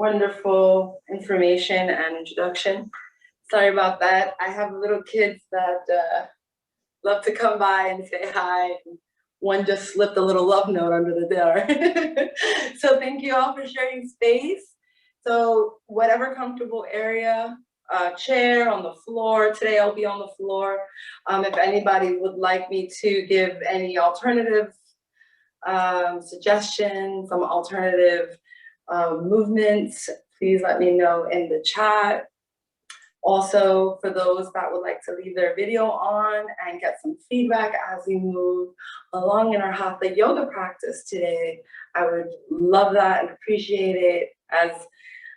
wonderful information and introduction. Sorry about that. I have little kids that love to come by and say hi. One just slipped a little love note under the door. So thank you all for sharing space. So whatever comfortable area, chair, on the floor. Today I'll be on the floor. If anybody would like me to give any alternative suggestions, some alternative movements, please let me know in the chat. Also, for those that would like to leave their video on and get some feedback as we move along in our Hatha Yoga practice today, I would love that and appreciate it, as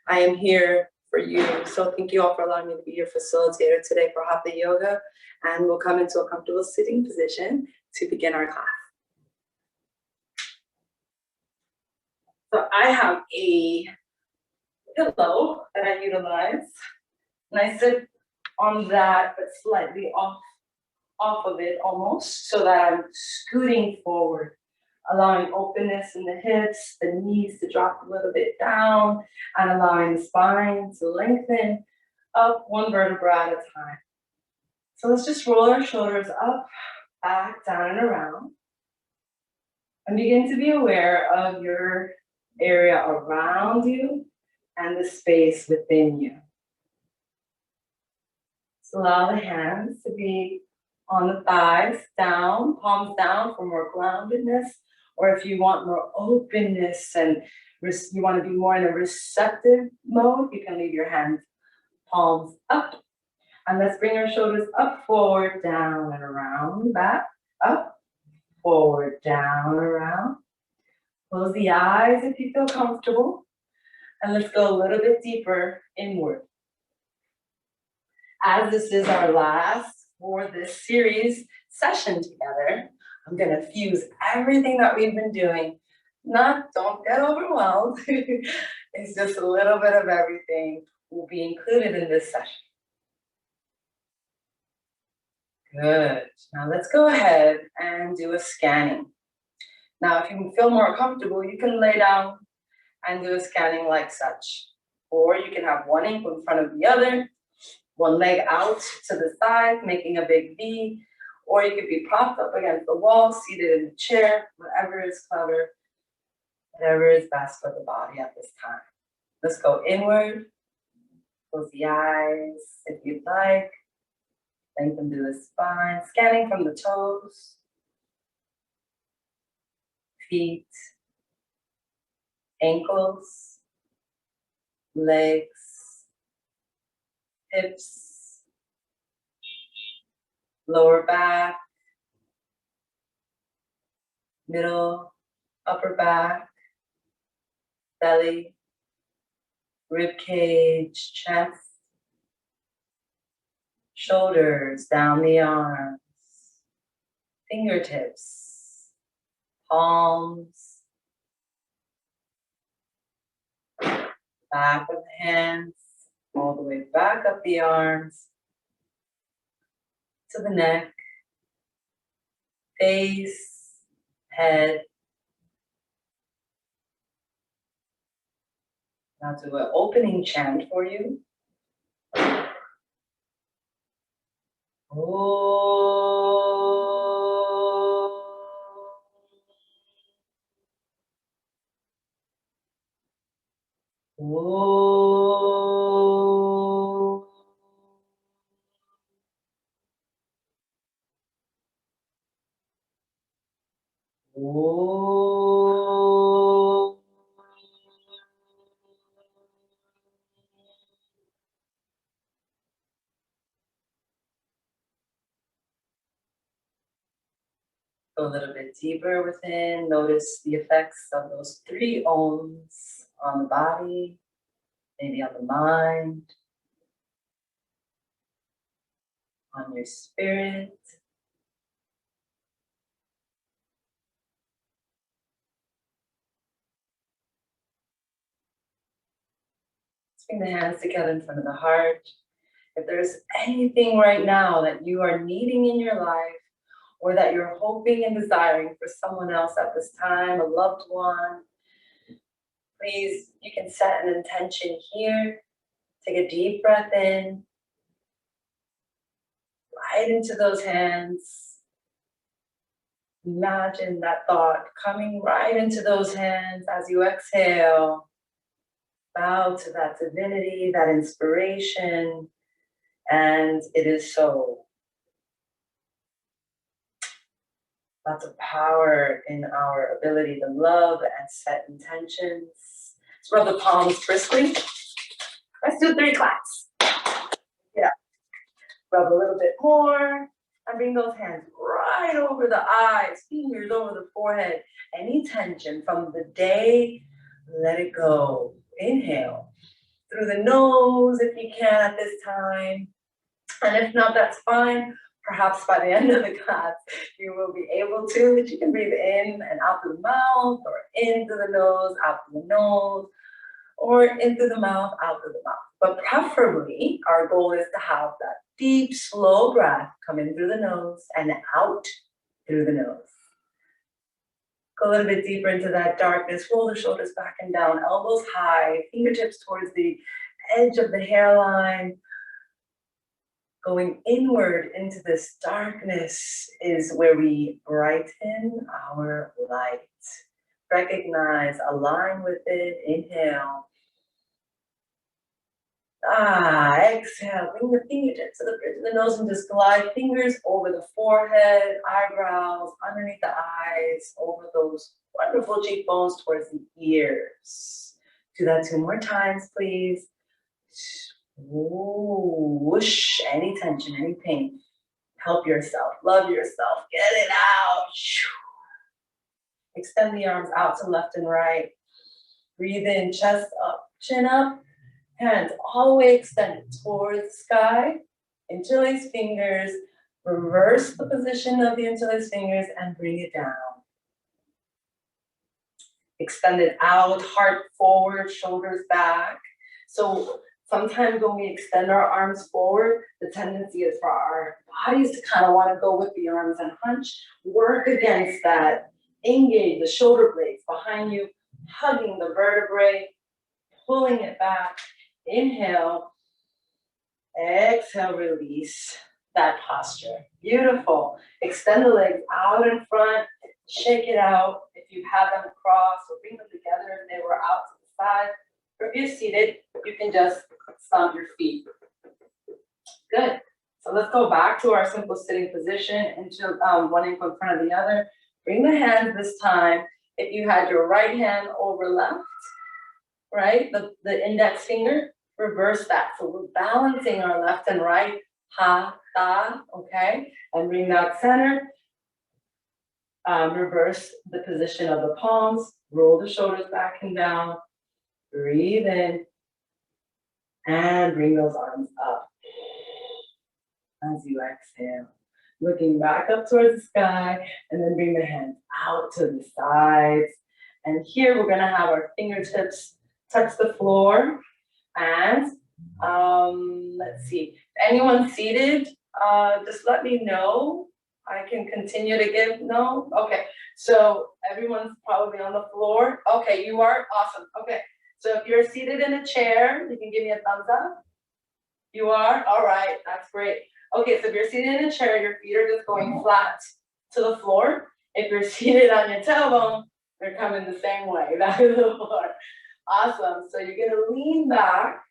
I am here for you. So thank you all for allowing me to be your facilitator today for Hatha Yoga, and we'll come into a comfortable sitting position to begin our class. So I have a pillow that I utilize, and I sit on that, but slightly off of it almost, so that I'm scooting forward, allowing openness in the hips, the knees to drop a little bit down, and allowing the spine to lengthen up one vertebra at a time. So let's just roll our shoulders up, back, down, and around. And begin to be aware of your area around you and the space within you. So allow the hands to be on the thighs, down, palms down for more groundedness. Or if you want more openness and you want to be more in a receptive mode, you can leave your hands palms up. And let's bring our shoulders up, forward, down, and around, back, up, forward, down, around. Close the eyes if you feel comfortable. And let's go a little bit deeper inward. As this is our last for this series session together, I'm going to fuse everything that we've been doing. Don't get overwhelmed. It's just a little bit of everything will be included in this session. Good. Now let's go ahead and do a scanning. Now, if you feel more comfortable, you can lay down and do a scanning like such. Or you can have one ankle in front of the other, one leg out to the side, making a big V. Or you could be propped up against the wall, seated in a chair, whatever is clever, whatever is best for the body at this time. Let's go inward. Close the eyes if you'd like. Lengthen through the spine, scanning from the toes, feet, ankles, legs, hips, lower back, middle, upper back, belly, rib cage, chest, shoulders, down the arms, fingertips, palms, back of the hands, all the way back up the arms, to the neck, face, head. Now do an opening chant for you. Go a little bit deeper within. Notice the effects of those 3 Oms on the body, maybe on the mind, on your spirit. Let's bring the hands together in front of the heart. If there's anything right now that you are needing in your life, or that you're hoping and desiring for someone else at this time, a loved one, please, you can set an intention here. Take a deep breath in, right into those hands. Imagine that thought coming right into those hands as you exhale. Bow to that divinity, that inspiration, and it is so. Lots of power in our ability to love and set intentions. Let's rub the palms briskly. Let's do 3 claps. Yeah. Rub a little bit more and bring those hands right over the eyes, fingers over the forehead. Any tension from the day, let it go. Inhale through the nose if you can at this time. And if not, that's fine. Perhaps by the end of the class, you will be able to, but you can breathe in and out through the mouth, or in through the nose, out through the nose, or in through the mouth, out through the mouth. But preferably, our goal is to have that deep, slow breath come in through the nose and out through the nose. Go a little bit deeper into that darkness. Roll the shoulders back and down, elbows high, fingertips towards the edge of the hairline. Going inward into this darkness is where we brighten our light. Recognize, align with it, inhale. Exhale, bring the fingertips to the bridge of the nose and just glide fingers over the forehead, eyebrows, underneath the eyes, over those wonderful cheekbones towards the ears. Do that 2 more times, please. Ooh, whoosh, any tension, any pain. Help yourself, love yourself, get it out. Extend the arms out to left and right. Breathe in, chest up, chin up. Hands all the way extended towards the sky. Interlace fingers. Reverse the position of the interlaced fingers and bring it down. Extend it out, heart forward, shoulders back. So sometimes when we extend our arms forward, the tendency is for our bodies to kind of want to go with the arms and hunch. Work against that. Engage the shoulder blades behind you, hugging the vertebrae, pulling it back. Inhale. Exhale, release that posture. Beautiful. Extend the legs out in front. Shake it out. If you have them crossed, or bring them together if they were out to the side. Or if you're seated, you can just stomp your feet. Good. So let's go back to our simple sitting position into one ankle in front of the other. Bring the hands this time. If you had your right hand over left, right, the index finger, reverse that. So we're balancing our left and right. Hatha, okay? And bring that center. Reverse the position of the palms. Roll the shoulders back and down. Breathe in. And bring those arms up. As you exhale. Looking back up towards the sky. And then bring the hands out to the sides. And here we're going to have our fingertips touch the floor. And let's see. If anyone's seated, just let me know. I can continue to give. No? Okay. So everyone's probably on the floor. Okay, you are? Awesome. Okay. So if you're seated in a chair, you can give me a thumbs up. You are? All right. That's great. Okay, so if you're seated in a chair, your feet are just going flat to the floor. If you're seated on your tailbone, they're coming the same way, back to the floor. Awesome. So you're going to lean back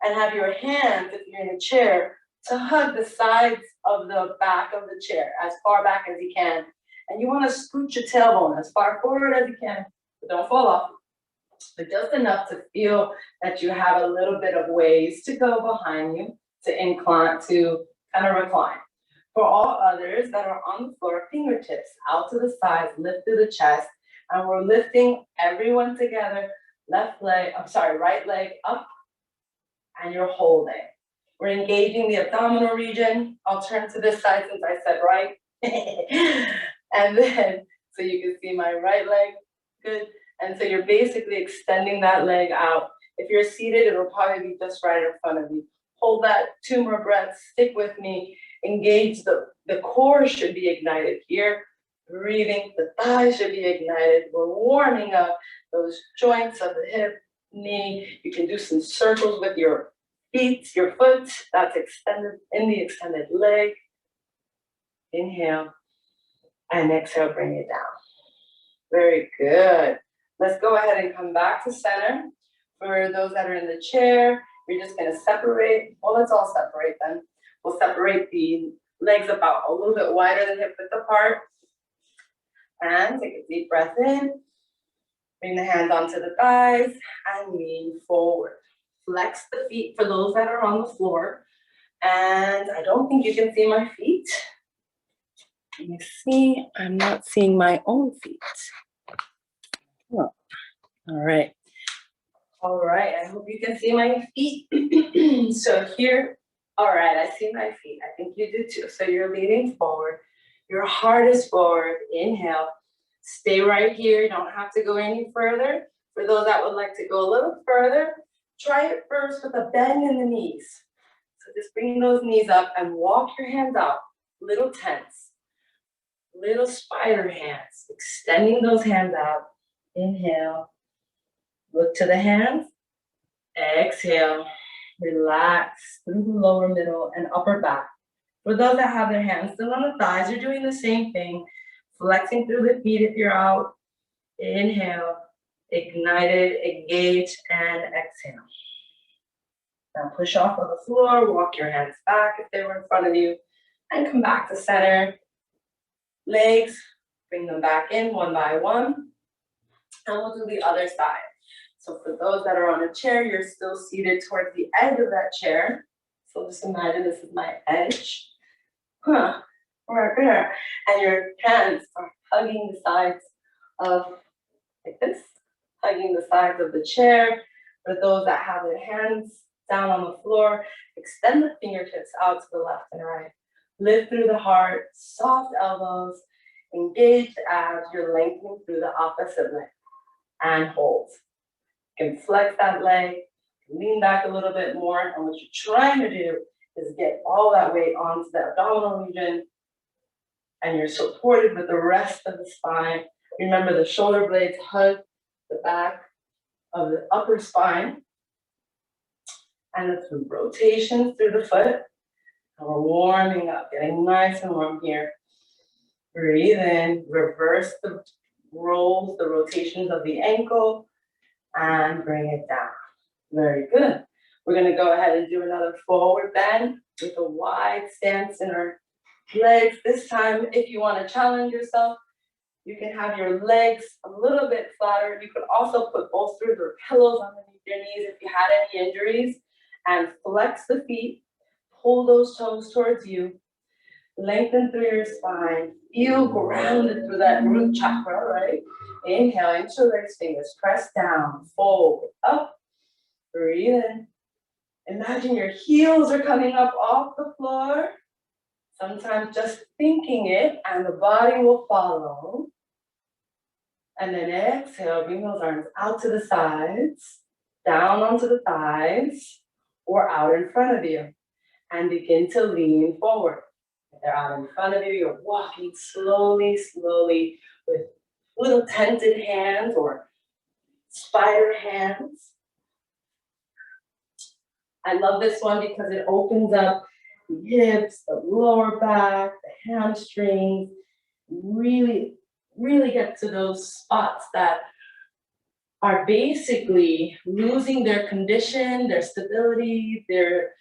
and have your hands, if you're in a chair, to hug the sides of the back of the chair as far back as you can. And you want to scoot your tailbone as far forward as you can, but don't fall off. But just enough to feel that you have a little bit of ways to go behind you to incline, to kind of recline. For all others that are on the floor, fingertips out to the sides, lift through the chest, and we're lifting everyone together. Right leg up, and you're holding. We're engaging the abdominal region. I'll turn to this side since I said right. And then, so you can see my right leg. Good. And so you're basically extending that leg out. If you're seated, it'll probably be just right in front of you. Hold that 2 more breaths. Stick with me. Engage the core should be ignited here. Breathing, the thighs should be ignited. We're warming up those joints of the hip, knee. You can do some circles with your feet, your foot. That's extended in the extended leg. Inhale and exhale, bring it down. Very good. Let's go ahead and come back to center. For those that are in the chair, you're just gonna separate. Well, let's all separate then. We'll separate the legs about a little bit wider than hip width apart. And take a deep breath in. Bring the hands onto the thighs and lean forward. Flex the feet for those that are on the floor. And I don't think you can see my feet. Let me see. I'm not seeing my own feet. Oh. All right. All right. I hope you can see my feet. So here, all right, I see my feet. I think you do too. So you're leaning forward. Your heart is forward. Inhale. Stay right here. You don't have to go any further. For those that would like to go a little further, try it first with a bend in the knees. So just bring those knees up and walk your hands out. Little tense. Little spider hands. Extending those hands out. Inhale. Look to the hands. Exhale. Relax through the lower middle and upper back. For those that have their hands still on the thighs, you're doing the same thing. Flexing through the feet if you're out. Inhale. Ignited, engage, and exhale. Now push off of the floor. Walk your hands back if they were in front of you. And come back to center. Legs, bring them back in one by one. And we'll do the other side. So for those that are on a chair, you're still seated towards the edge of that chair. So just imagine this is my edge. Right there. And your hands are hugging the sides of, like this, hugging the sides of the chair. For those that have their hands down on the floor, extend the fingertips out to the left and right. Lift through the heart, soft elbows, engage the abs. You're lengthening through the opposite leg. And hold. You can flex that leg, lean back a little bit more, and what you're trying to do is get all that weight onto the abdominal region, and you're supported with the rest of the spine. Remember, the shoulder blades hug the back of the upper spine, and it's through rotations through the foot. And we're warming up, getting nice and warm here. Breathe in, reverse the rolls, the rotations of the ankle, and bring it down. Very good. We're going to go ahead and do another forward bend with a wide stance in our legs. This time, if you want to challenge yourself, you can have your legs a little bit flatter. You could also put bolsters or pillows underneath your knees if you had any injuries, and flex the feet. Pull those toes towards you. Lengthen through your spine. Feel grounded through that root chakra, right? Inhale, interlace fingers, press down, fold, up, breathe in. Imagine your heels are coming up off the floor. Sometimes just thinking it and the body will follow. And then exhale, bring those arms out to the sides, down onto the thighs, or out in front of you. And begin to lean forward. If they're out in front of you, you're walking slowly, slowly with little tented hands or spider hands. I love this one because it opens up the hips, the lower back, the hamstrings. Really, really get to those spots that are basically losing their condition, their stability, their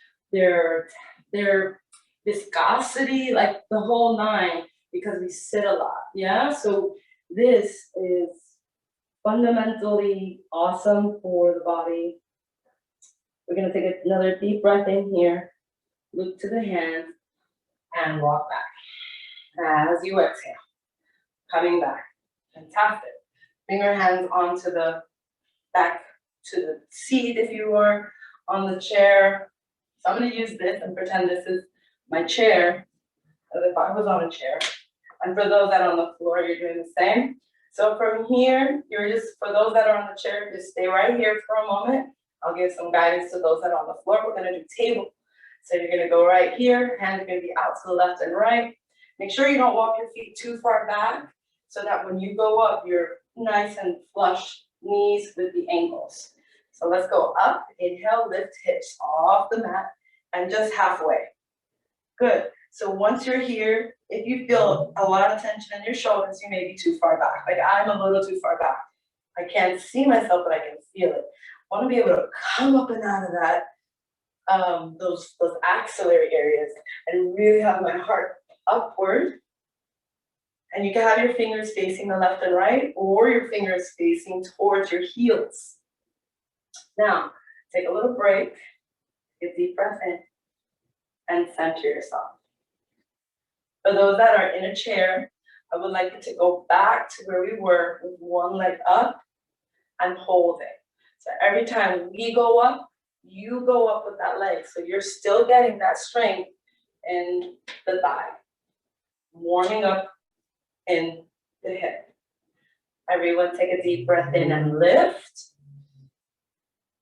viscosity, like the whole nine, because we sit a lot, yeah? So this is fundamentally awesome for the body. We're gonna take another deep breath in here, look to the hands, and walk back. As you exhale, coming back, fantastic. Bring your hands onto the back to the seat if you were on the chair. So I'm gonna use this and pretend this is my chair, as if I was on a chair. And for those that are on the floor, you're doing the same. So from here, you're just, for those that are on the chair, just stay right here for a moment. I'll give some guidance to those that are on the floor. We're gonna do table. So you're gonna go right here, hands are gonna be out to the left and right. Make sure you don't walk your feet too far back. so that when you go up, you're nice and flush, knees with the ankles. So let's go up, inhale, lift hips off the mat, and just halfway. Good. So once you're here, if you feel a lot of tension in your shoulders, you may be too far back. Like I'm a little too far back. I can't see myself, but I can feel it. I want to be able to come up and out of that, those axillary areas, and really have my heart upward. And you can have your fingers facing the left and right, or your fingers facing towards your heels. Now, take a little break, get a deep breath in, and center yourself. For those that are in a chair, I would like you to go back to where we were with one leg up and hold it. So every time we go up, you go up with that leg. So you're still getting that strength in the thigh. Warming up in the hip. Everyone take a deep breath in and lift.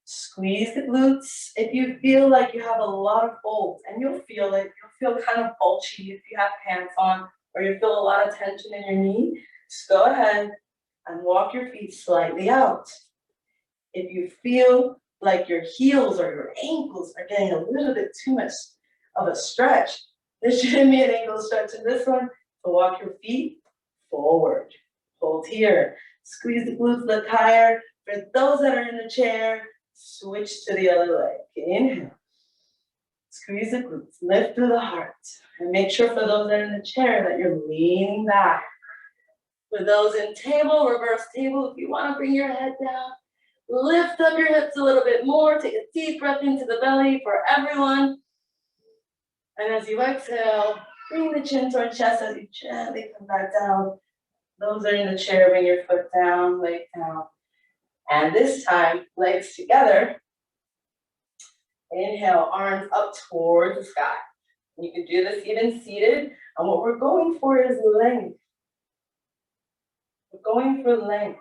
Squeeze the glutes. If you feel like you have a lot of folds, and you'll feel it, you'll feel kind of bulgy if you have pants on, or you feel a lot of tension in your knee, just go ahead and walk your feet slightly out. If you feel like your heels or your ankles are getting a little bit too much of a stretch, there shouldn't be an ankle stretch in this one. So walk your feet forward. Hold here. Squeeze the glutes, look higher. For those that are in the chair, switch to the other leg. Inhale. Squeeze the glutes. Lift through the heart. And make sure for those that are in the chair that you're leaning back. For those in table, reverse table, if you want to bring your head down, lift up your hips a little bit more. Take a deep breath into the belly for everyone. And as you exhale, bring the chin toward chest as you gently come back down. Those that are in the chair, bring your foot down, leg down. And this time, legs together. Inhale, arms up towards the sky. You can do this even seated. And what we're going for is length. We're going for length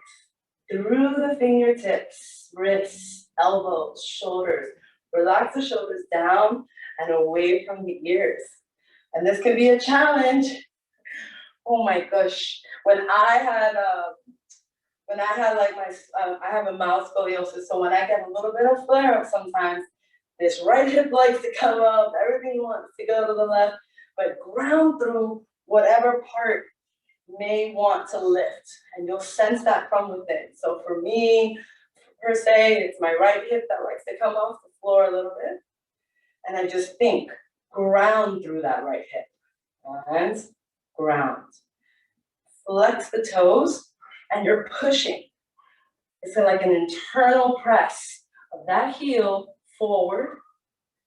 through the fingertips, wrists, elbows, shoulders. Relax the shoulders down and away from the ears. And this can be a challenge. Oh my gosh. When I had like I have a mild scoliosis, so when I get a little bit of flare up sometimes, this right hip likes to come up, everything wants to go to the left, but ground through whatever part may want to lift, and you'll sense that from within. So for me, per se, it's my right hip that likes to come off the floor a little bit, and I just think, ground through that right hip, and ground. Flex the toes, and you're pushing. It's like an internal press of that heel forward,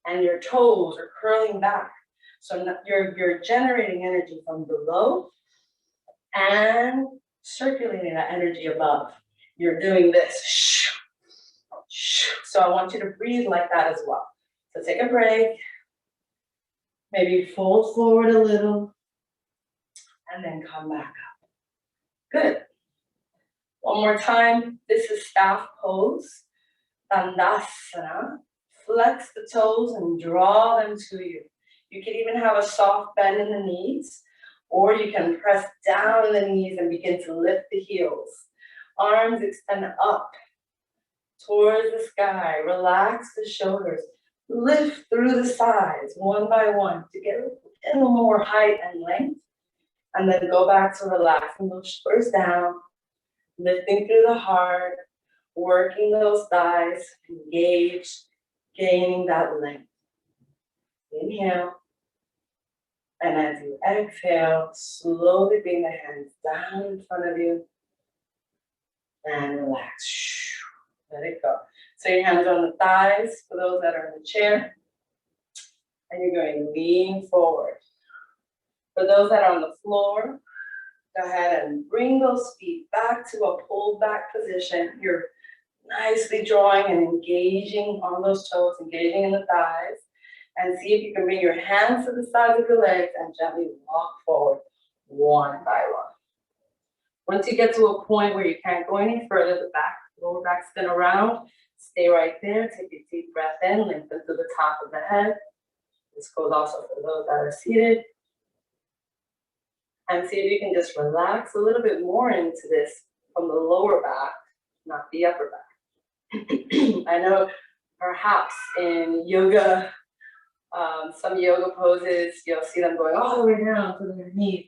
and your toes are curling back. So you're generating energy from below and circulating that energy above. You're doing this. So I want you to breathe like that as well. So take a break. Maybe fold forward a little, and then come back up. Good. One more time. This is staff pose. Dandasana. Flex the toes and draw them to you. You can even have a soft bend in the knees, or you can press down in the knees and begin to lift the heels. Arms extend up towards the sky. Relax the shoulders. Lift through the sides one by one to get a little more height and length. And then go back to relaxing those shoulders down, lifting through the heart, working those thighs, engaged, gaining that length. Inhale. And as you exhale, slowly bring the hands down in front of you and relax. Let it go. So your hands are on the thighs for those that are in the chair. And you're going to lean forward. For those that are on the floor, go ahead and bring those feet back to a pulled back position. You're nicely drawing and engaging on those toes, engaging in the thighs. And see if you can bring your hands to the sides of your legs and gently walk forward one by one. Once you get to a point where you can't go any further, the lower back spin around, stay right there, take a deep breath in, lengthen to the top of the head. This goes also for those that are seated. And see if you can just relax a little bit more into this from the lower back, not the upper back. I know perhaps in yoga, some yoga poses, you'll see them going all the way down to their knees.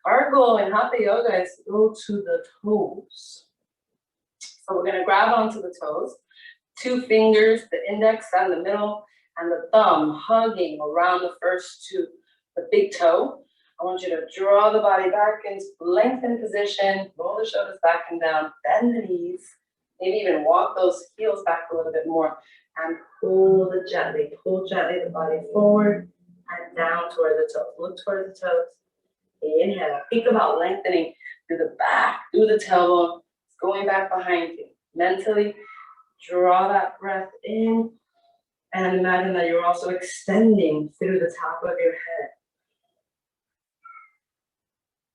Our goal in Hatha Yoga is to go to the toes. So we're gonna grab onto the toes, 2 fingers, the index and the middle, and the thumb hugging around the first 2, the big toe. I want you to draw the body back into lengthened position, roll the shoulders back and down, bend the knees, maybe even walk those heels back a little bit more, and pull gently the body forward and down toward the toes. Look toward the toes. Inhale. Think about lengthening through the back, through the tailbone, going back behind you. Mentally, draw that breath in and imagine that you're also extending through the top of your head.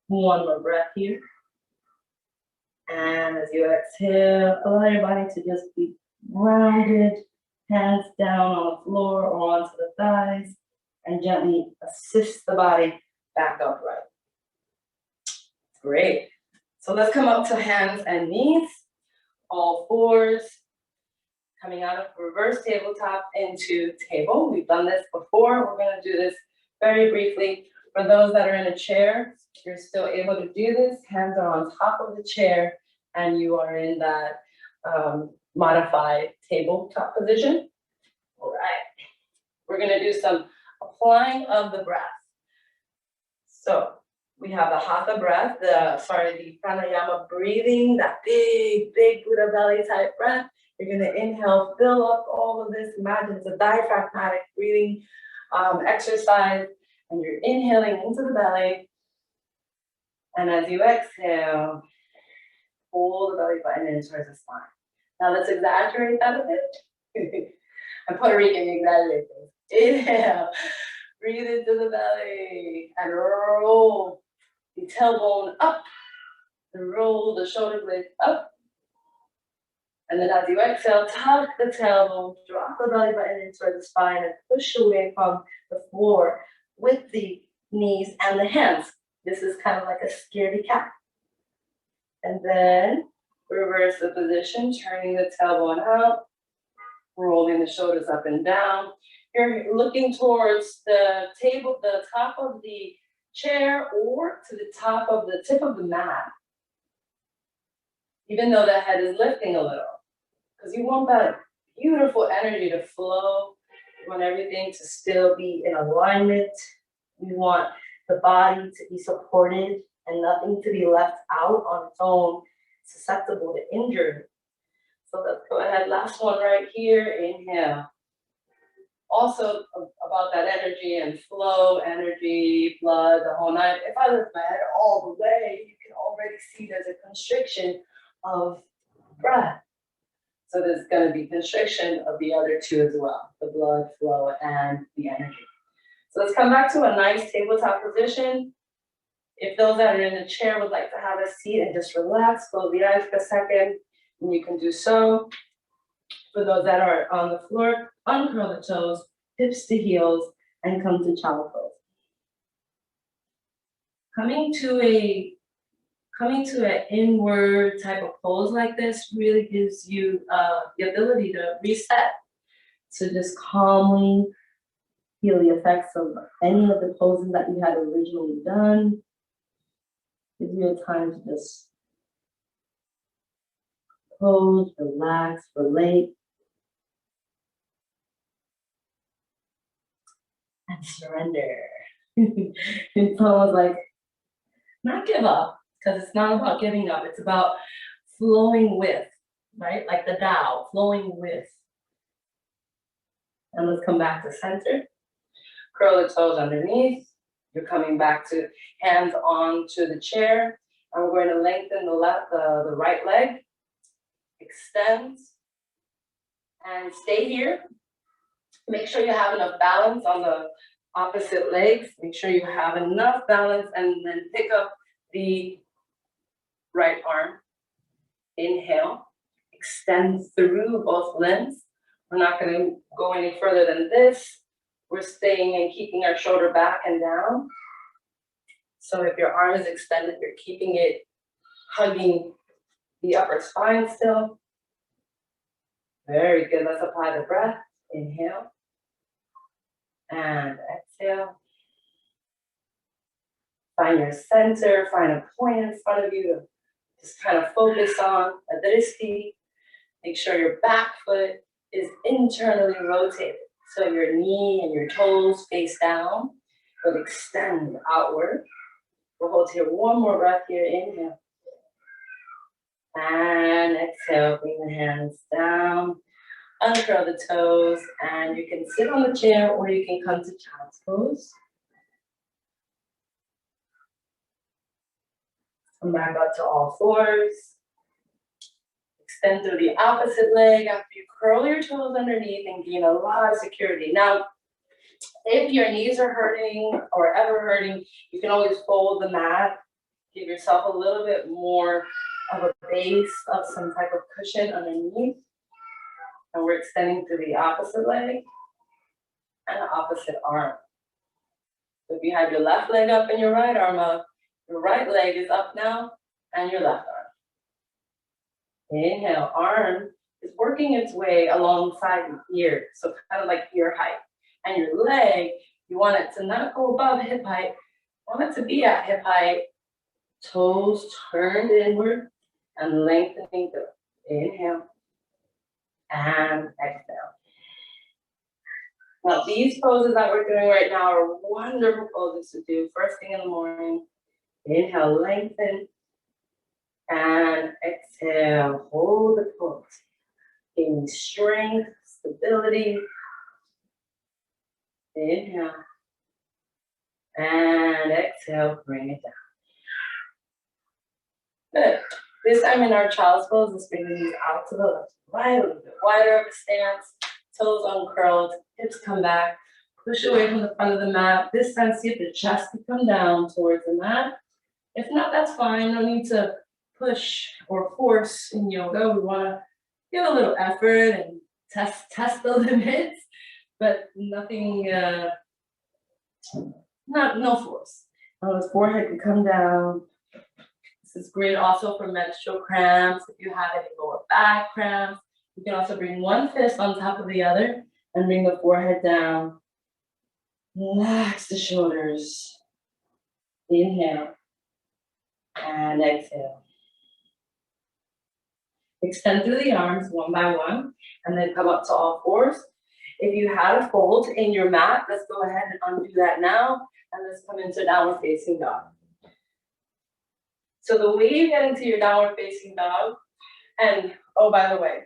One more breath here. And as you exhale, allow your body to just be rounded, hands down on the floor or onto the thighs, and gently assist the body back upright. Great. So let's come up to hands and knees, all fours, coming out of reverse tabletop into table. We've done this before. We're going to do this very briefly. For those that are in a chair, you're still able to do this. Hands are on top of the chair and you are in that modified tabletop position. All right. We're going to do some applying of the breath. So we have the Hatha breath, the pranayama breathing, that big Buddha belly type breath. You're going to inhale, fill up all of this. Imagine it's a diaphragmatic breathing exercise. And you're inhaling into the belly. And as you exhale, pull the belly button in towards the spine. Now let's exaggerate that a bit. I'm Puerto Rican, exaggerate things. Inhale, breathe into the belly and roll the tailbone up. And roll the shoulder blades up. And then as you exhale, tuck the tailbone, drop the belly button in towards the spine and push away from the floor with the knees and the hands. This is kind of like a scaredy cat. And then reverse the position, turning the tailbone out, rolling the shoulders up and down. You're looking towards the table, the top of the chair, or to the top of the tip of the mat. Even though the head is lifting a little, because you want that beautiful energy to flow. You want everything to still be in alignment. You want the body to be supported and nothing to be left out on its own, susceptible to injury. So let's go ahead. Last one right here. Inhale. Also about that energy and flow, energy, blood, the whole night. If I lift my head all the way, you can already see there's a constriction of breath. So there's going to be constriction of the other 2 as well, the blood flow and the energy. So let's come back to a nice tabletop position. If those that are in the chair would like to have a seat and just relax, close the eyes for a second, and you can do so. For those that are on the floor, uncurl the toes, hips to heels, and come to child's pose. Coming to an inward type of pose like this really gives you the ability to reset. So just calmly feel the effects of any of the poses that you had originally done. Gives you a time to just pose, relax, relate, and surrender. It's almost like not give up, because it's not about giving up. It's about flowing with, right? Like the Tao, flowing with. And let's come back to center. Curl the toes underneath. You're coming back to hands onto the chair. And we're going to lengthen the right leg. Extend. And stay here. Make sure you have enough balance on the opposite legs. Make sure you have enough balance and then pick up the right arm. Inhale. Extend through both limbs. We're not going to go any further than this. We're staying and keeping our shoulder back and down. So if your arm is extended, you're keeping it hugging the upper spine still. Very good. Let's apply the breath. Inhale and exhale. Find your center, find a point in front of you to just kind of focus on adrishti. Make sure your back foot is internally rotated. So your knee and your toes face down, but extend outward. We'll hold here one more breath here. Inhale. And exhale, bring the hands down. Uncurl the toes, and you can sit on the chair or you can come to child's pose. Come back up to all fours. Extend through the opposite leg after you curl your toes underneath and gain a lot of security. Now, if your knees are hurting or ever hurting, you can always fold the mat. Give yourself a little bit more of a base of some type of cushion underneath. And we're extending through the opposite leg and the opposite arm. So if you have your left leg up and your right arm up, your right leg is up now and your left arm. Inhale, arm is working its way alongside your ear, so kind of like ear height. And your leg, you want it to not go above hip height, you want it to be at hip height. Toes turned inward and lengthening through. Inhale. And exhale. Now these poses that we're doing right now are wonderful poses to do first thing in the morning. Inhale, lengthen. And exhale, hold the pose. Gaining strength, stability. Inhale. And exhale, bring it down. Good. This time in our child's pose, let's bring the knees out to the left. Right, a little bit wider of a stance, toes uncurled, hips come back, push away from the front of the mat. This time, see if the chest can come down towards the mat. If not, that's fine. No need to push or force in yoga. We want to give a little effort and test the limits, but nothing, no force. The forehead can come down. This is great also for menstrual cramps. If you have any lower back cramps, you can also bring one fist on top of the other and bring the forehead down. Relax the shoulders. Inhale and exhale. Extend through the arms one by one and then come up to all fours. If you had a fold in your mat, let's go ahead and undo that now and let's come into downward facing dog. So the way you get into your downward facing dog, and oh, by the way,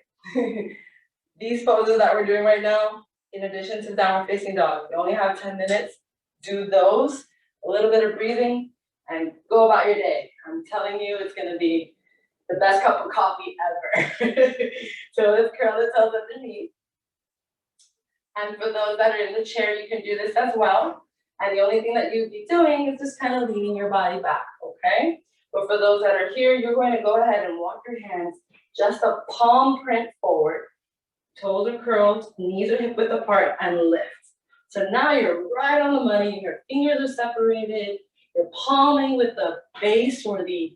these poses that we're doing right now, in addition to downward facing dog, you only have 10 minutes. Do those, a little bit of breathing, and go about your day. I'm telling you, it's going to be the best cup of coffee ever. So let's curl the toes underneath. And for those that are in the chair, you can do this as well. And the only thing that you'd be doing is just kind of leaning your body back, okay? But for those that are here, you're going to go ahead and walk your hands just a palm print forward. Toes are curled, knees are hip width apart, and lift. So now you're right on the money. Your fingers are separated. You're palming with the base or the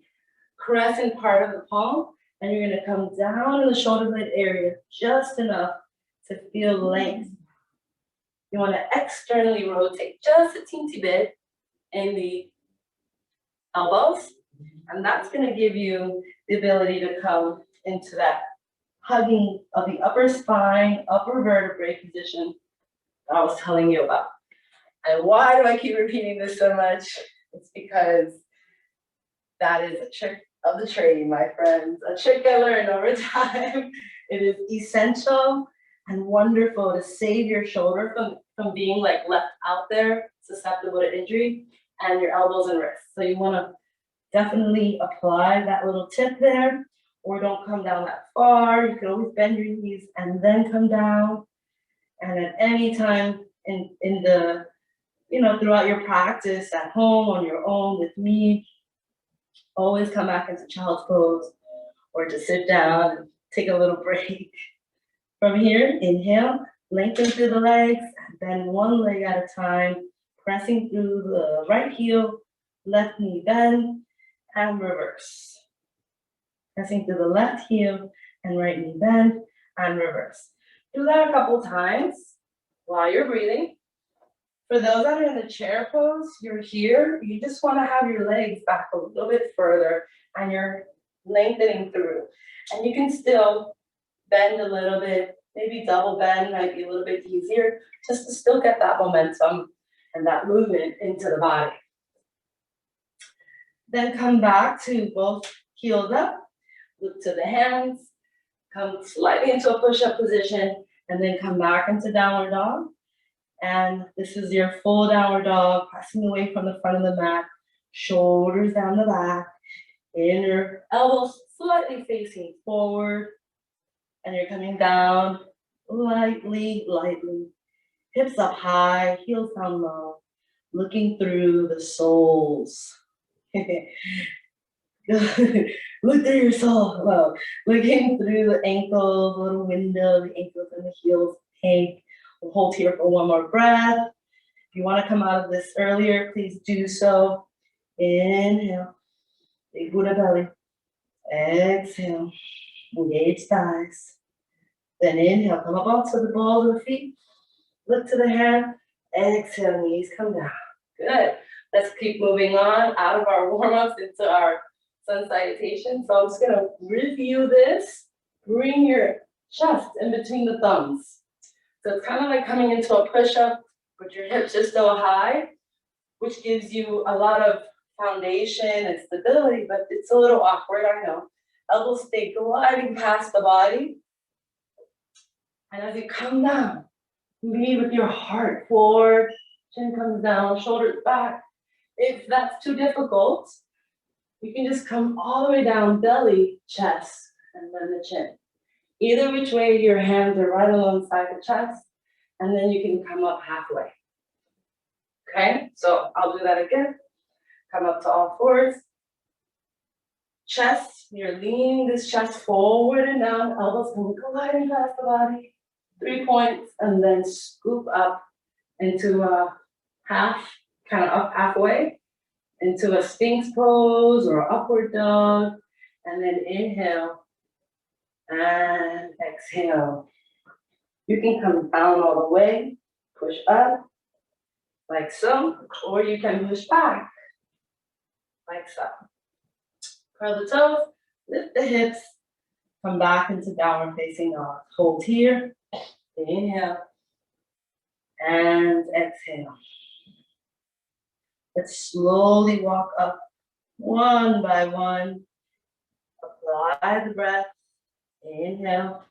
crescent part of the palm. And you're going to come down in the shoulder blade area just enough to feel length. You want to externally rotate just a teensy bit in the elbows. And that's going to give you the ability to come into that hugging of the upper spine, upper vertebrae position that I was telling you about. And why do I keep repeating this so much? It's because that is a trick of the trade, my friends. A trick I learned over time. It is essential and wonderful to save your shoulder from being like left out there, susceptible to injury, and your elbows and wrists. So you want to definitely apply that little tip there, or don't come down that far. You can always bend your knees and then come down. And at any time in the, throughout your practice at home, on your own, with me, always come back into child's pose or just sit down and take a little break. From here, inhale, lengthen through the legs, bend one leg at a time, pressing through the right heel left knee bend, and reverse. Pressing to the left heel and right knee bend and reverse. Do that a couple times while you're breathing. For those that are in the chair pose, you're here, you just want to have your legs back a little bit further and you're lengthening through. And you can still bend a little bit, maybe double bend might be a little bit easier, just to still get that momentum and that movement into the body. Then come back to both heels up, look to the hands, come slightly into a push-up position, and then come back into downward dog. And this is your full downward dog, pressing away from the front of the mat, shoulders down the back, inner elbows slightly facing forward, and you're coming down lightly, lightly. Hips up high, heels down low, looking through the soles. Look through your soul. Well, looking through the ankles, a little window, the ankles and the heels pink. We'll hold here for one more breath. If you want to come out of this earlier, please do so. Inhale, big Buddha belly. Exhale, engage thighs. Then inhale, come up onto the balls of the feet. Look to the hand. Exhale, knees come down. Good. Let's keep moving on out of our warm-ups into our sun salutation. So I'm just going to review this. Bring your chest in between the thumbs. So it's kind of like coming into a push-up, but your hips are still high, which gives you a lot of foundation and stability, but it's a little awkward, I know. Elbows stay gliding past the body. And as you come down, lead with your heart forward, chin comes down, shoulders back. If that's too difficult, you can just come all the way down, belly, chest, and then the chin. Either which way, your hands are right alongside the chest, and then you can come up halfway. Okay, so I'll do that again. Come up to all fours. Chest, you're leaning this chest forward and down, elbows can glide past the body. 3 points, and then scoop up into a half, kind of up halfway, into a Sphinx pose or upward dog, and then inhale and exhale. You can come down all the way, push up, like so, or you can push back, like so. Curl the toes, lift the hips, come back into downward facing dog. Hold here, inhale, and exhale. Let's slowly walk up one by one. Apply the breath. Inhale.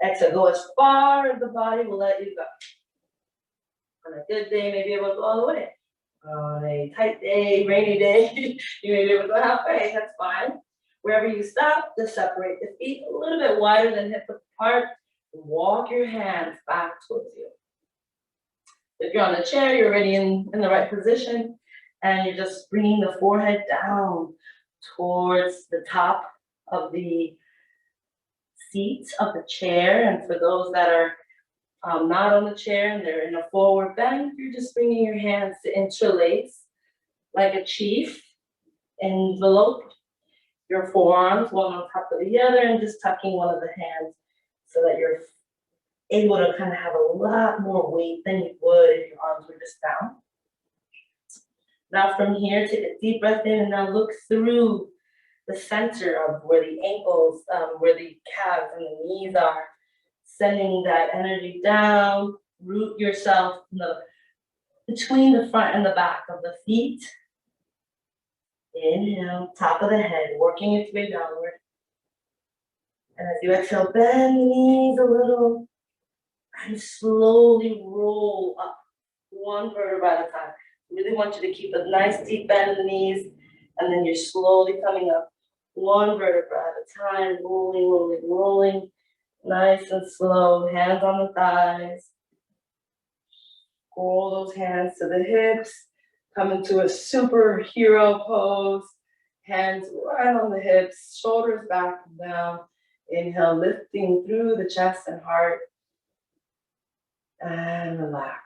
Exhale. Go as far as the body will let you go. On a good day, maybe able to go all the way. On a tight day, rainy day, you may be able to go halfway. That's fine. Wherever you stop, just separate the feet a little bit wider than hip width apart. Walk your hands back towards you. If you're on the chair, you're already in the right position, and you're just bringing the forehead down towards the top of the seat of the chair. And for those that are not on the chair and they're in a forward bend, you're just bringing your hands to interlace like a chief, envelope your forearms one on top of the other, and just tucking one of the hands so that you're able to kind of have a lot more weight than you would if your arms were just down. Now from here, take a deep breath in and now look through the center of where the ankles, where the calves and the knees are, sending that energy down, root yourself between the front and the back of the feet. Inhale, top of the head, working its way downward. And as you exhale, bend the knees a little and slowly roll up one vertebra at a time. Really want you to keep a nice deep bend in the knees, and then you're slowly coming up one vertebra at a time, rolling, rolling, rolling. Nice and slow, hands on the thighs. Roll those hands to the hips. Come into a superhero pose. Hands right on the hips, shoulders back and down. Inhale, lifting through the chest and heart. And relax.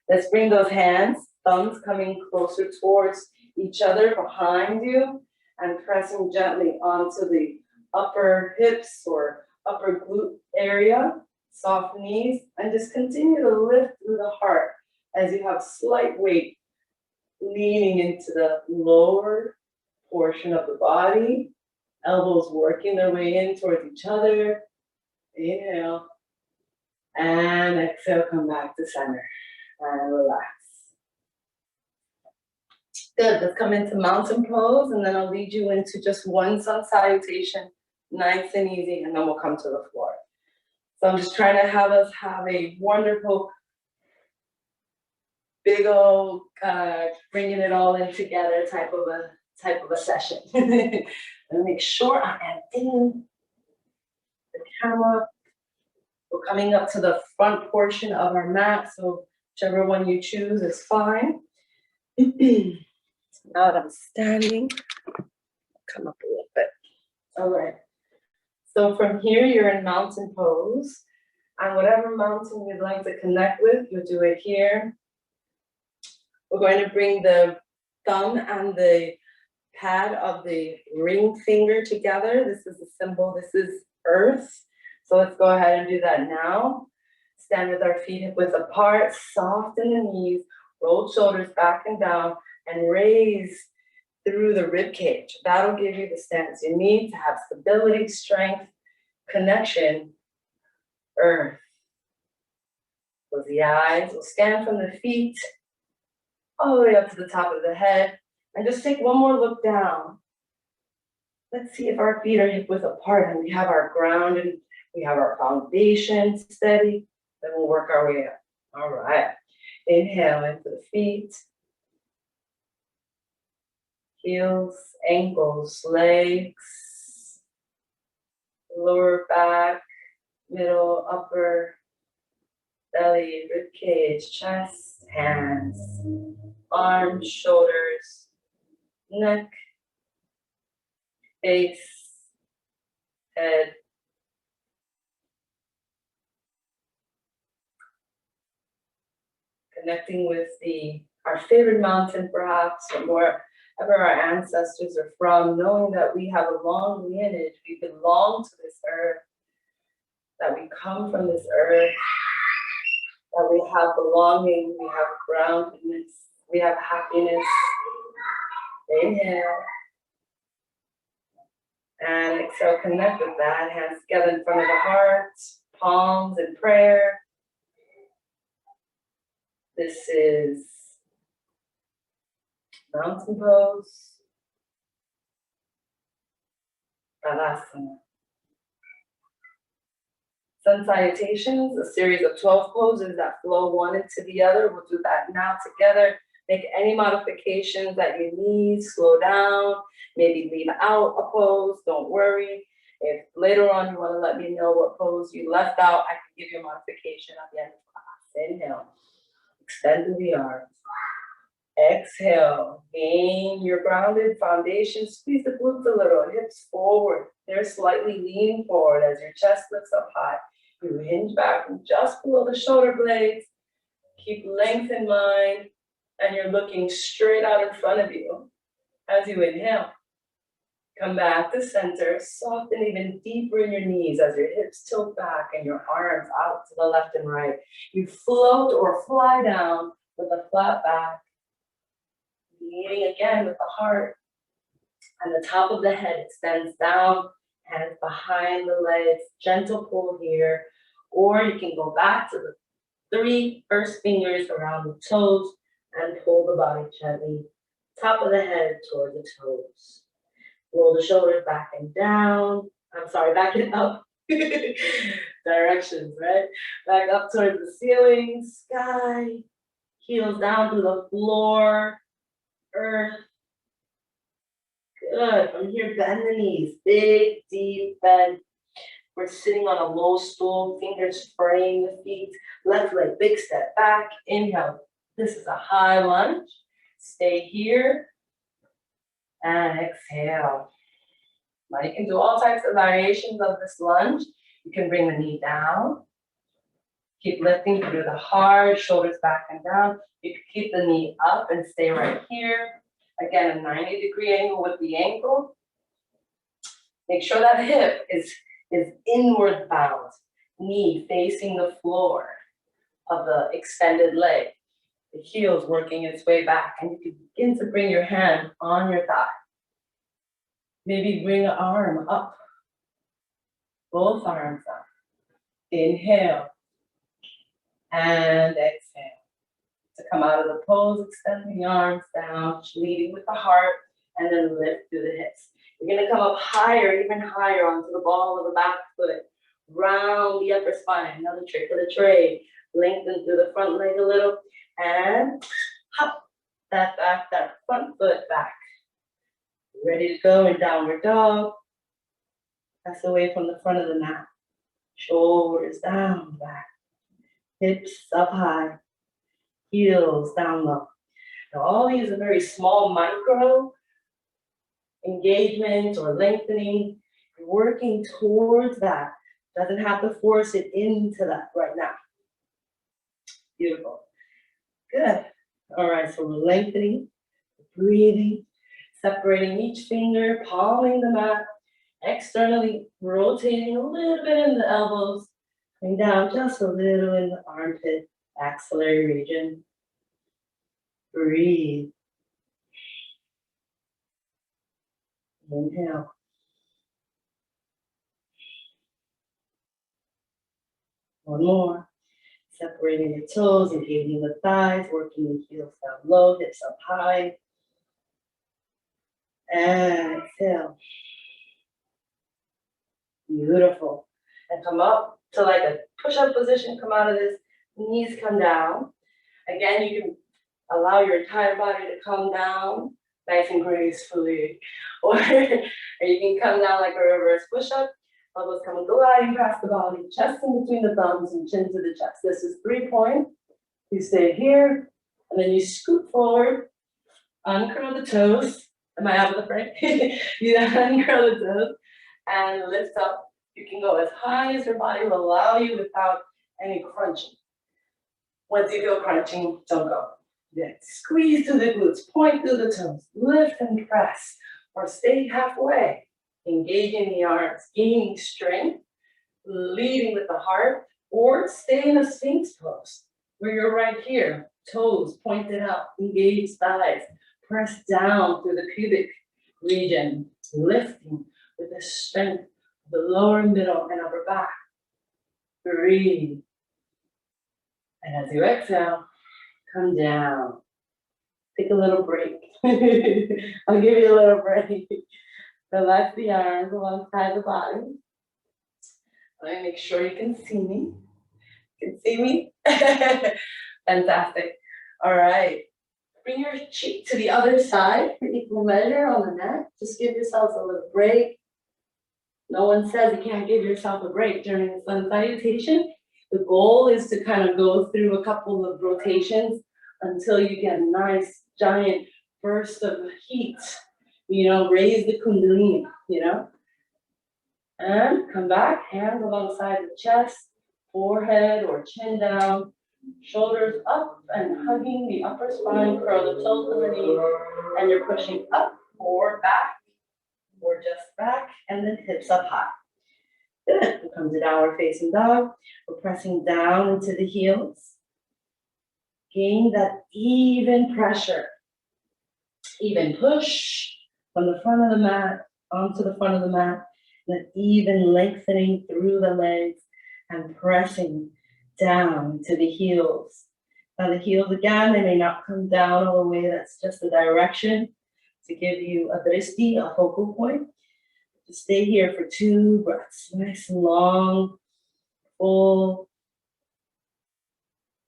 Let's bring those hands thumbs coming closer towards each other behind you and pressing gently onto the upper hips or upper glute area, soft knees, and just continue to lift through the heart as you have slight weight leaning into the lower portion of the body, elbows working their way in towards each other. Inhale, and exhale, come back to center, and relax. Good, let's come into mountain pose, and then I'll lead you into just one sun salutation, nice and easy, and then we'll come to the floor. So I'm just trying to have us have a wonderful, big old, bringing it all in together type of a session. And make sure I am in the camera. We're coming up to the front portion of our mat, so whichever one you choose is fine. Now that I'm standing, come up a little bit. All right. So from here, you're in mountain pose. And whatever mountain you'd like to connect with, you'll do it here. We're going to bring the thumb and the pad of the ring finger together. This is a symbol. This is earth. So let's go ahead and do that now. Stand with our feet hip width apart, soften the knees, roll shoulders back and down, and raise through the rib cage. That'll give you the stance you need to have stability, strength, connection, earth. Close the eyes. We'll scan from the feet all the way up to the top of the head. And just take one more look down. Let's see if our feet are hip width apart and we have our ground and we have our foundation steady. Then we'll work our way up. All right. Inhale into the feet. Heels, ankles, legs, lower back, middle, upper, belly, rib cage, chest, hands, arms, shoulders, neck, face, head. Connecting with our favorite mountain perhaps, or wherever our ancestors are from, knowing that we have a long lineage, we belong to this earth, that we come from this earth, that we have belonging, we have groundedness, we have happiness. Inhale. And exhale, connect with that. Hands together in front of the heart, palms in prayer. This is mountain pose, Balasana. Sun salutations, a series of 12 poses that flow one into the other. We'll do that now together. Make any modifications that you need, slow down, maybe leave out a pose, don't worry. If later on you want to let me know what pose you left out, I can give you a modification at the end of class. Inhale, extend through the arms. Exhale, gain your grounded foundation, squeeze the glutes a little, hips forward. They're slightly leaning forward as your chest lifts up high. You hinge back from just below the shoulder blades. Keep length in mind, and you're looking straight out in front of you. As you inhale, come back to center, soften even deeper in your knees as your hips tilt back and your arms out to the left and right. You float or fly down with a flat back. Leading again with the heart, and the top of the head extends down, hands behind the legs, gentle pull here, or you can go back to the 3 first fingers around the toes and pull the body gently, top of the head toward the toes. Roll the shoulders back and down, back and up, directions, right? Back up towards the ceiling, sky, heels down to the floor, earth. Good. From here, bend the knees. Big, deep bend. We're sitting on a low stool, fingers fraying the feet. Left leg, big step back. Inhale. This is a high lunge. Stay here. And exhale. Now you can do all types of variations of this lunge. You can bring the knee down. Keep lifting through the heart, shoulders back and down. You can keep the knee up and stay right here. Again, a 90-degree angle with the ankle. Make sure that hip is inward bound. Knee facing the floor of the extended leg. The heel's working its way back, and you can begin to bring your hand on your thigh. Maybe bring an arm up. Both arms up. Inhale. And exhale. To come out of the pose, extend the arms down, leading with the heart, and then lift through the hips. You're gonna come up higher, even higher onto the ball of the back foot. Round the upper spine, another trick of the trade. Lengthen through the front leg a little, and hop that front foot back. Ready to go in downward dog. Press away from the front of the mat. Shoulders down, back. Hips up high. Heels down low. Now all these are very small micro engagement or lengthening. You're working towards that. Doesn't have to force it into that right now. Beautiful. Good. All right, so we're lengthening, breathing, separating each finger, palming the mat, externally rotating a little bit in the elbows, coming down just a little in the armpit, axillary region. Breathe. Inhale. One more. Separating the toes, engaging the thighs, working the heels down low, hips up high. And exhale. Beautiful. And come up to like a push-up position. Come out of this. Knees come down. Again, you can allow your entire body to come down nice and gracefully. Or you can come down like a reverse push-up. Elbows come gliding past the body, chest in between the thumbs and chin to the chest. This is 3-point. You stay here, and then you scoot forward, uncurl the toes. Am I out of the frame? You uncurl the toes and lift up. You can go as high as your body will allow you without any crunching. Once you feel crunching, don't go. Yeah. Squeeze through the glutes, point through the toes, lift and press, or stay halfway. Engaging the arms, gaining strength, leading with the heart, or stay in a Sphinx pose where you're right here, toes pointed up, engage thighs, press down through the pubic region, lifting with the strength of the lower, middle, and upper back. Breathe. And as you exhale, come down. Take a little break. I'll give you a little break. Relax the arms alongside the body. Let me make sure you can see me. You can see me? Fantastic. All right. Bring your cheek to the other side for equal measure on the neck. Just give yourselves a little break. No one says you can't give yourself a break during the sun salutation. The goal is to kind of go through a couple of rotations until you get a nice giant burst of heat. You know, raise the kundalini, you know. And come back, hands alongside the chest, forehead or chin down, shoulders up and hugging the upper spine, curl the toes to the knees, and you're pushing up or back, or just back, and then hips up high. Good. We'll come to downward facing dog. We're pressing down into the heels. Gain that even pressure, even push from the front of the mat onto the front of the mat, and even lengthening through the legs and pressing down to the heels. Now the heels again, they may not come down all the way. That's just the direction to give you a dristi, a focal point. Just stay here for 2 breaths, nice and long, full,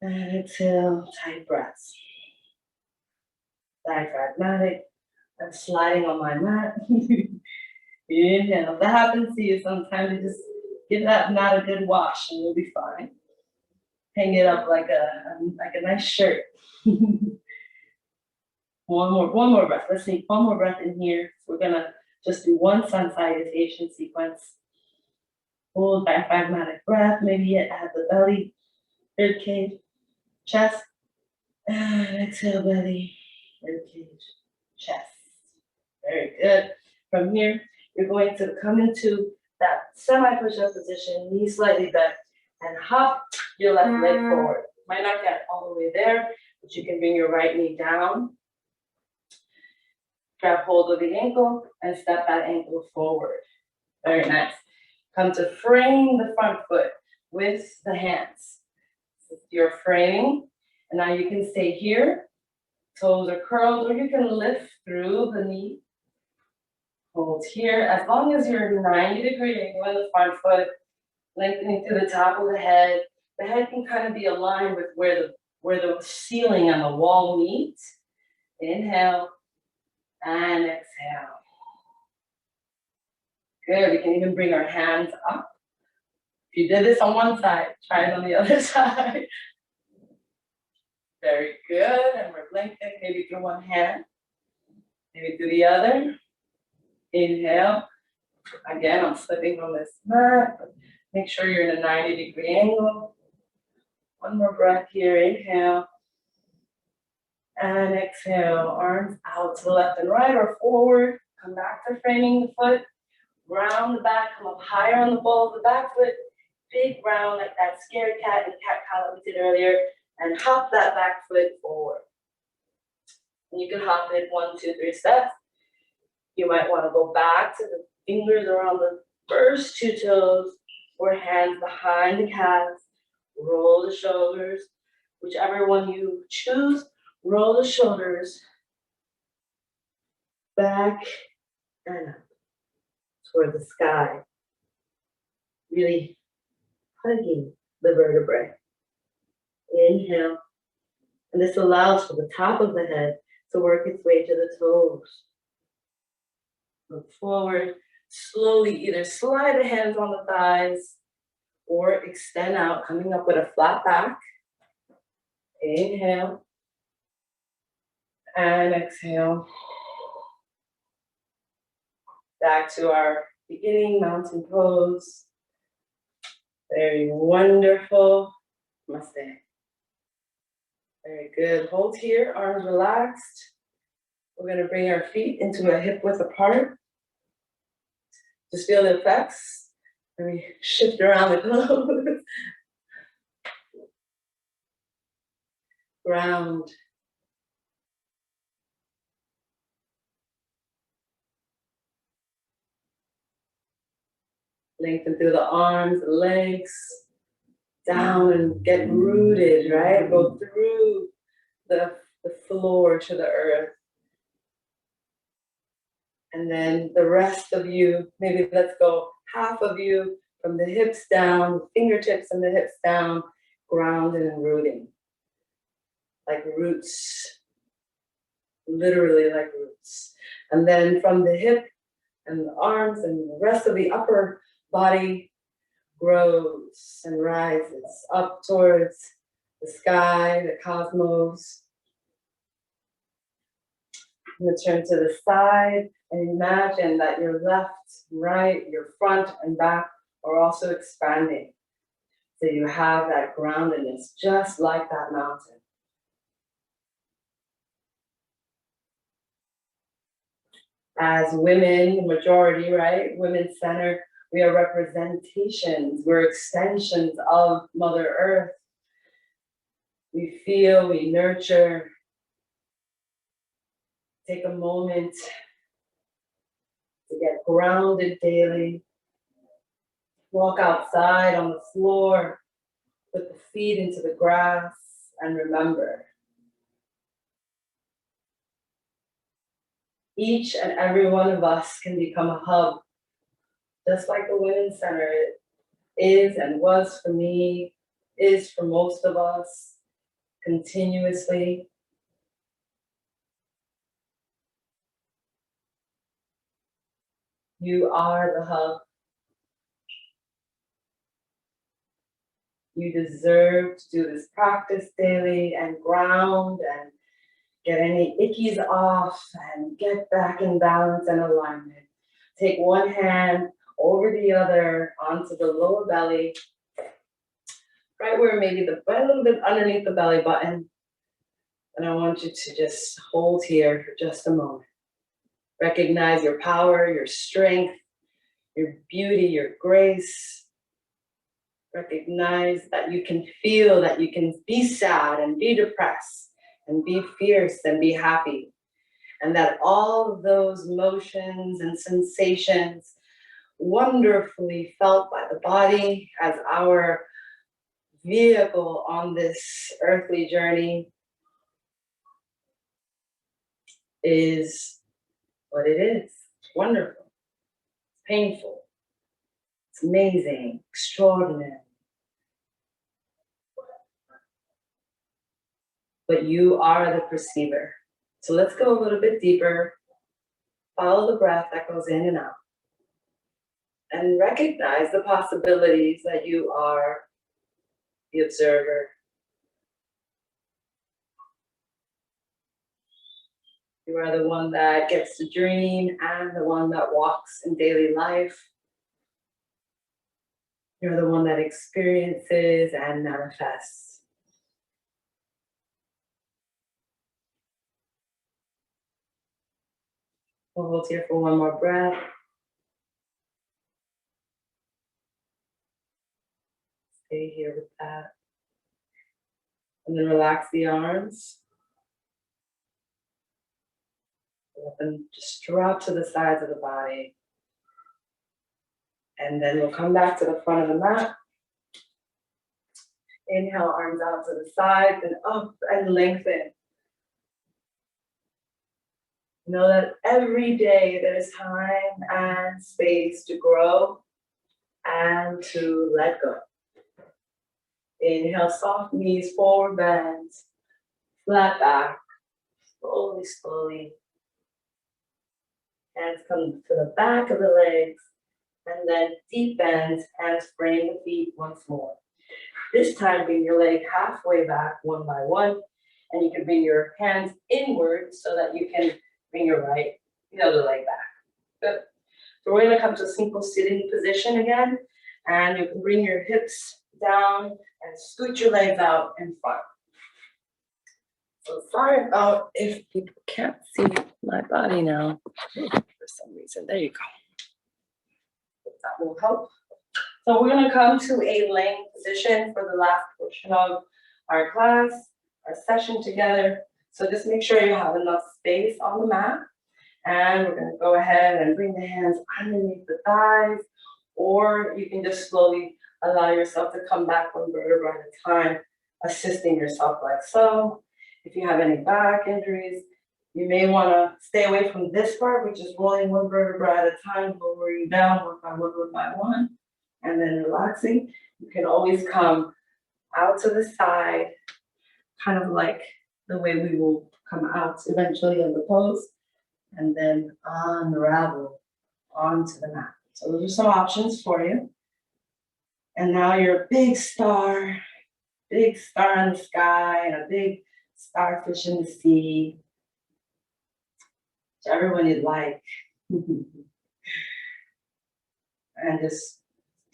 and exhale, tight breaths. Diaphragmatic. I'm sliding on my mat. Inhale. If that happens to you sometimes, you just give that mat a good wash and you'll be fine. Hang it up like a nice shirt. One more breath. Let's take one more breath in here. We're gonna just do one sun salutation sequence. Hold diaphragmatic breath, maybe at the belly. rib cage, chest, and exhale belly, rib cage, chest. Very good. From here, you're going to come into that semi-push-up position, knees slightly bent, and hop your left leg forward. Might not get all the way there, but you can bring your right knee down, grab hold of the ankle, and step that ankle forward. Very nice. Come to frame the front foot with the hands. You're framing, and now you can stay here. Toes are curled, or you can lift through the knee. Hold here, as long as you're 90-degree angle in the front foot, lengthening to the top of the head. The head can kind of be aligned with where the ceiling and the wall meet. Inhale and exhale. Good, we can even bring our hands up. If you did this on one side, try it on the other side. Very good, and we're lengthening maybe through one hand, maybe through the other. Inhale. Again, I'm slipping on this mat. Make sure you're in a 90-degree angle. One more breath here, inhale. And exhale, arms out to the left and right or forward. Come back to framing the foot. Round the back, come up higher on the ball of the back foot. Big round like that scared cat and cat cow that we did earlier. And hop that back foot forward. And you can hop it 1, 2, 3 steps. You might want to go back to the fingers around the first 2 toes or hands behind the calves. Roll the shoulders. Whichever one you choose, roll the shoulders back and up toward the sky. Really hugging the vertebrae. Inhale. And this allows for the top of the head to work its way to the toes. Look forward. Slowly either slide the hands on the thighs or extend out, coming up with a flat back. Inhale. And exhale. Back to our beginning mountain pose. Very wonderful. Namaste. Very good. Hold here, arms relaxed. We're going to bring our feet into a hip width apart. Just feel the effects. Let me shift around the clothes. Ground. Lengthen through the arms, the legs. Down and get rooted, right? Go through the floor to the earth. And then the rest of you, maybe let's go half of you from the hips down, fingertips and the hips down, grounded and rooting. Like roots, literally like roots. And then from the hip and the arms and the rest of the upper body grows and rises up towards the sky, the cosmos. I'm going to turn to the side and imagine that your left, right, your front and back are also expanding. So you have that groundedness, just like that mountain. As women, the majority, right? Women center, we are representations, we're extensions of Mother Earth. We feel, we nurture. Take a moment to get grounded daily. Walk outside on the floor, put the feet into the grass, and remember. Each and every one of us can become a hub, just like the Women's Center is and was for me, is for most of us, continuously. You are the hub. You deserve to do this practice daily and ground and get any ickies off and get back in balance and alignment. Take one hand over the other onto the lower belly. Right right where maybe right a little bit underneath the belly button. And I want you to just hold here for just a moment. Recognize your power, your strength, your beauty, your grace. Recognize that you can feel, that you can be sad and be depressed and be fierce and be happy. And that all of those motions and sensations wonderfully felt by the body as our vehicle on this earthly journey is what it is. It's wonderful. It's painful. It's amazing, extraordinary. But you are the perceiver. So let's go a little bit deeper. Follow the breath that goes in and out. And recognize the possibilities that you are the observer. You are the one that gets to dream and the one that walks in daily life. You're the one that experiences and manifests. We'll hold here for one more breath. Stay here with that. And then relax the arms. Let them just drop to the sides of the body. And then we'll come back to the front of the mat. Inhale, arms out to the sides and up and lengthen. Know that every day there's time and space to grow and to let go. Inhale, soft knees, forward bends, flat back, slowly, slowly. Hands come to the back of the legs, and then deep bend, hands frame the feet once more. This time, bring your leg halfway back, one by one, and you can bring your hands inward so that you can bring the other leg back. Good. So we're gonna come to a simple sitting position again, and you can bring your hips down and scoot your legs out in front. So sorry about if people can't see my body now for some reason. There you go. That will help. So we're gonna come to a laying position for the last portion of our class, our session together. So just make sure you have enough space on the mat. And we're gonna go ahead and bring the hands underneath the thighs, or you can just slowly allow yourself to come back one vertebra at a time, assisting yourself like so. If you have any back injuries, you may wanna stay away from this part, which is rolling one vertebra at a time, lowering down one by one, and then relaxing. You can always come out to the side, kind of like the way we will come out eventually of the pose, and then unravel onto the mat. So those are some options for you. And now you're a big star in the sky, and a big starfish in the sea. Whichever one you'd like. And just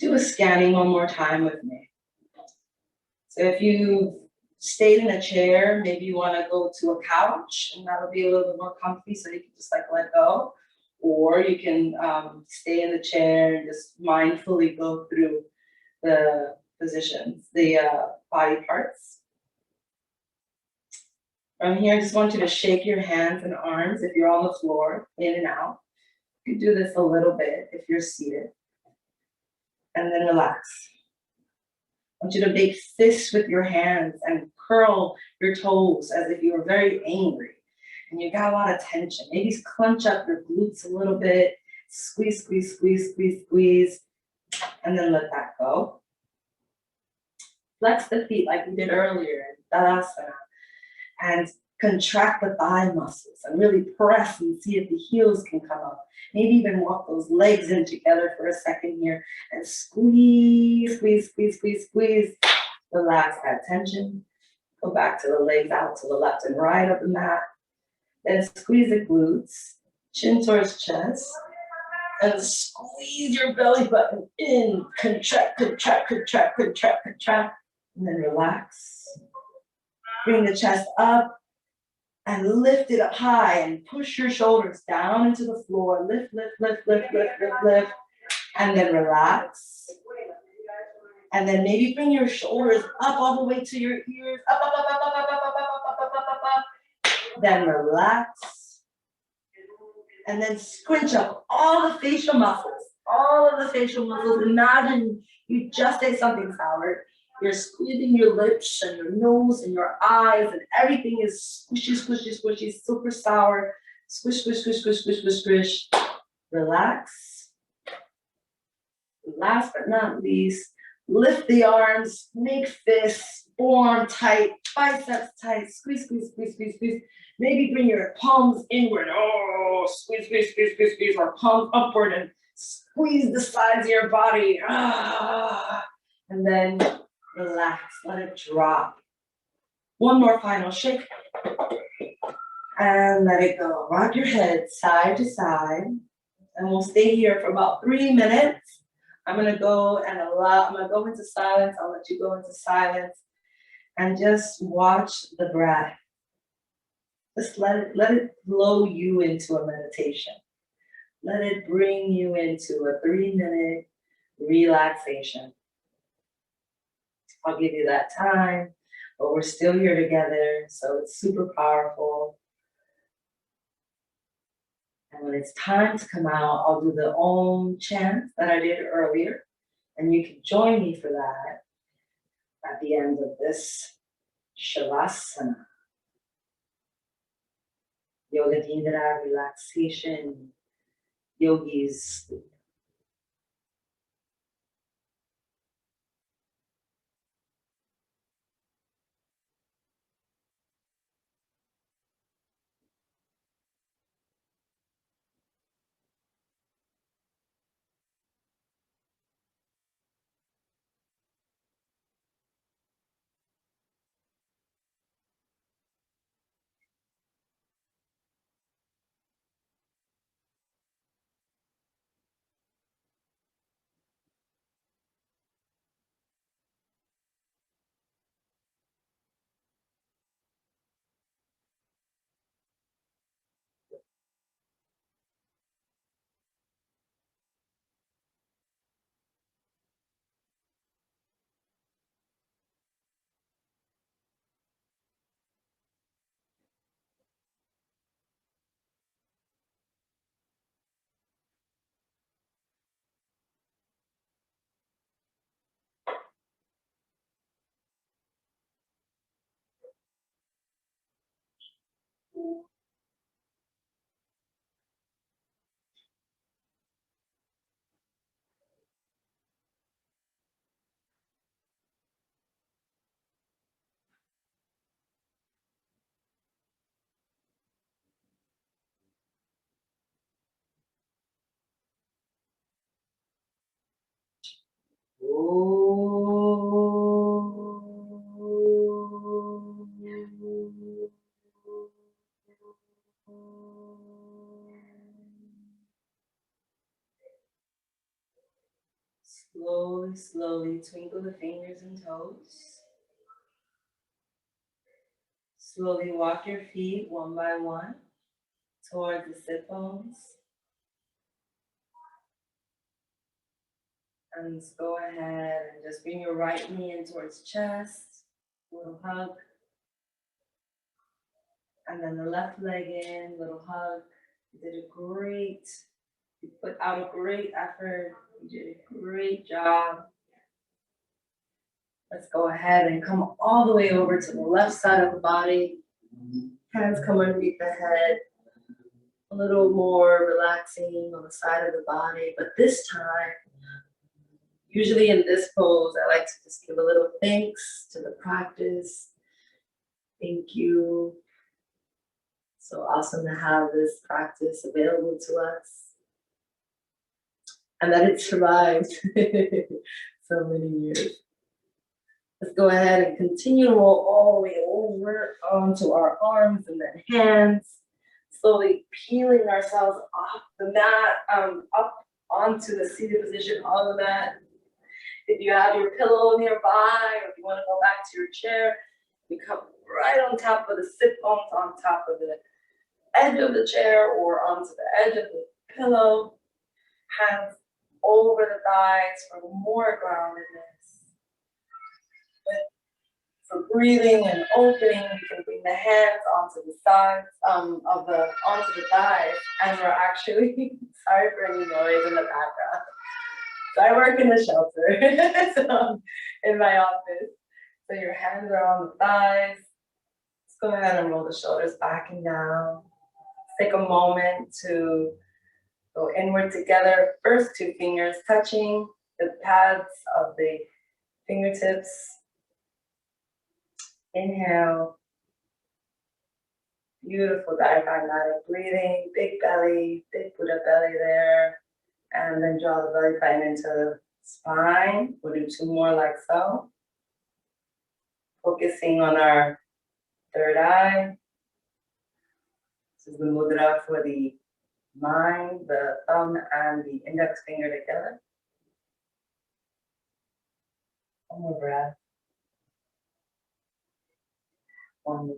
do a scanning one more time with me. So if you stayed in a chair, maybe you want to go to a couch, and that'll be a little bit more comfy, so you can just like let go. Or you can stay in the chair and just mindfully go through the positions, the body parts. From here, I just want you to shake your hands and arms if you're on the floor, in and out. You can do this a little bit if you're seated. And then relax. I want you to make fists with your hands and curl your toes as if you were very angry and you got a lot of tension. Maybe clench up your glutes a little bit, squeeze, squeeze, squeeze, squeeze, squeeze, and then let that go. Flex the feet like we did earlier in Tadasana, and contract the thigh muscles and really press and see if the heels can come up. Maybe even walk those legs in together for a second here and squeeze, squeeze, squeeze, squeeze, squeeze. Relax that tension. Go back to the legs out to the left and right of the mat. Then squeeze the glutes, chin towards chest, and squeeze your belly button in. Contract, contract, contract, contract, contract. And then relax. Bring the chest up and lift it up high and push your shoulders down into the floor. Lift, lift, lift, lift, lift, lift, lift. And then relax. And then maybe bring your shoulders up all the way to your ears. Up, up, up, up, up, up, up, up, up, up, up, up, up. Then relax. And then scrunch up all the facial muscles. All of the facial muscles. Imagine you just ate something sour. You're squeezing your lips and your nose and your eyes, and everything is squishy, squishy, squishy, super sour. Squish, squish, squish, squish, squish, squish, squish. Relax. Last but not least, lift the arms, make fists, forearm tight, biceps tight, squeeze, squeeze, squeeze, squeeze, squeeze. Maybe bring your palms inward. Oh, squeeze, squeeze, squeeze, squeeze, squeeze, or palms upward and squeeze the sides of your body. Ah. And then relax, let it drop. One more final shake. And let it go. Rock your head side to side. And we'll stay here for about 3 minutes. I'm gonna go into silence. I'll let you go into silence. And just watch the breath. Just let it blow you into a meditation. Let it bring you into a 3-minute relaxation. I'll give you that time, but we're still here together, so it's super powerful. And when it's time to come out, I'll do the Om chant that I did earlier, and you can join me for that at the end of this Shavasana. Yoga Nidra, relaxation, yogis. Slowly, slowly twinkle the fingers and toes. Slowly walk your feet one by one towards the sit bones. And just go ahead and just bring your right knee in towards chest. Little hug. And then the left leg in, little hug. You did a great, you put out a great effort. You did a great job. Let's go ahead and come all the way over to the left side of the body. Hands come underneath the head. A little more relaxing on the side of the body. But this time, usually in this pose, I like to just give a little thanks to the practice. Thank you. So awesome to have this practice available to us. And that it survived so many years. Let's go ahead and continue to roll all the way over onto our arms and then hands. Slowly peeling ourselves off the mat, up onto the seated position on the mat. If you have your pillow nearby, or if you want to go to your chair. You come right on top of the sit bones, on top of the edge of the chair or onto the edge of the pillow. Hands over the thighs for more groundedness. For breathing and opening, we can bring the hands onto the sides onto the thighs, and we're actually sorry for any noise in the background. So I work in the shelter, so in my office. So your hands are on the thighs. Let's go ahead and roll the shoulders back and down. Take a moment to go inward together. First two fingers touching the pads of the fingertips. Inhale. Beautiful diaphragmatic breathing, big belly, big Buddha belly there. And then draw the belly button into the spine. We'll do two more like so. Focusing on our third eye. This is the mudra for the mind, the thumb and the index finger together. One more breath. One.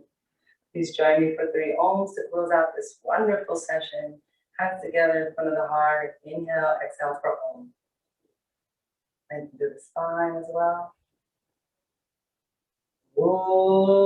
Please join me for 3 ohms to close out this wonderful session. Hands together in front of the heart. Inhale, exhale for Om. And do the spine as well. Om.